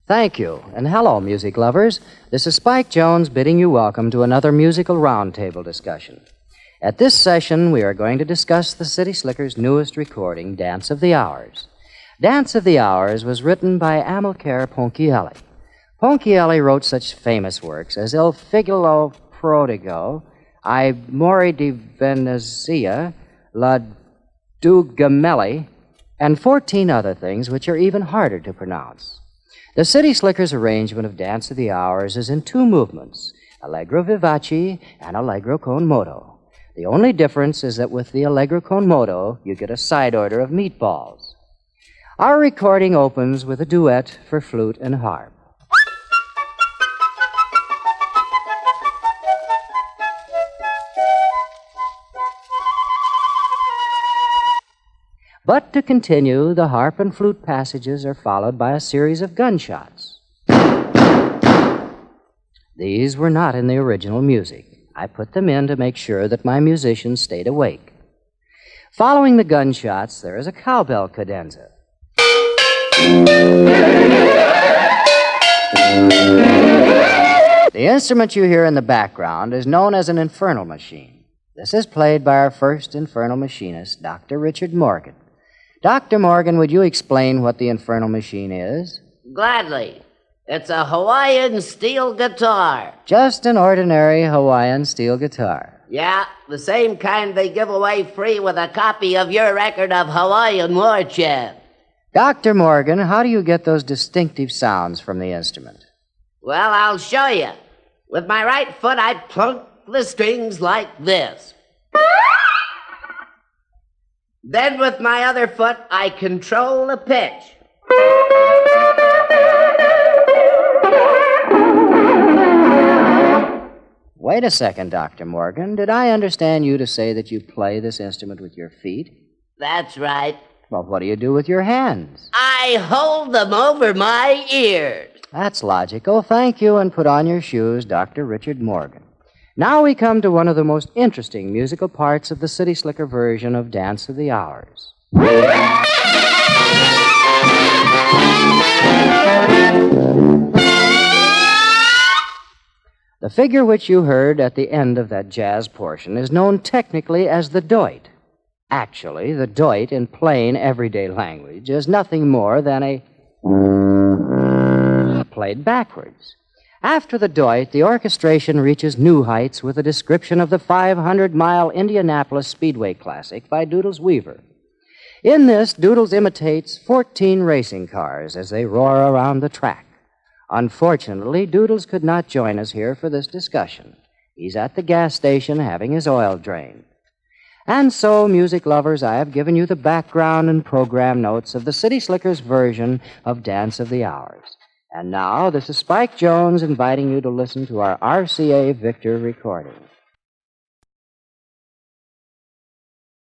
Thank you, and hello, music lovers. This is Spike Jones bidding you welcome to another musical roundtable discussion. At this session, we are going to discuss the City Slickers' newest recording, Dance of the Hours. Dance of the Hours was written by Amilcare Ponchielli. Ponchielli wrote such famous works as Il Figaro Prodigo, I Mori di Venezia, La Dugamelli, and 14 other things which are even harder to pronounce. The City Slickers' arrangement of Dance of the Hours is in two movements, Allegro Vivace and Allegro con moto. The only difference is that with the Allegro con moto, you get a side order of meatballs. Our recording opens with a duet for flute and harp. But to continue, the harp and flute passages are followed by a series of gunshots. These were not in the original music. I put them in to make sure that my musicians stayed awake. Following the gunshots, there is a cowbell cadenza. The instrument you hear in the background is known as an infernal machine. This is played by our first infernal machinist, Dr. Richard Morgan. Dr. Morgan, would you explain what the infernal machine is? Gladly. It's a Hawaiian steel guitar. Just an ordinary Hawaiian steel guitar. Yeah, the same kind they give away free with a copy of your record of Hawaiian Warship. Dr. Morgan, how do you get those distinctive sounds from the instrument? Well, I'll show you. With my right foot, I plunk the strings like this. Then with my other foot, I control the pitch. Wait a second, Dr. Morgan. Did I understand you to say that you play this instrument with your feet? That's right. Well, what do you do with your hands? I hold them over my ears. That's logical. Thank you, and put on your shoes, Dr. Richard Morgan. Now we come to one of the most interesting musical parts of the City Slicker version of Dance of the Hours. The figure which you heard at the end of that jazz portion is known technically as the doit. Actually, the doit in plain, everyday language is nothing more than a played backwards. After the doit, the orchestration reaches new heights with a description of the 500-mile Indianapolis Speedway Classic by Doodles Weaver. In this, Doodles imitates 14 racing cars as they roar around the track. Unfortunately, Doodles could not join us here for this discussion. He's at the gas station having his oil drained. And so, music lovers, I have given you the background and program notes of the City Slickers' version of Dance of the Hours. And now, this is Spike Jones inviting you to listen to our RCA Victor recording.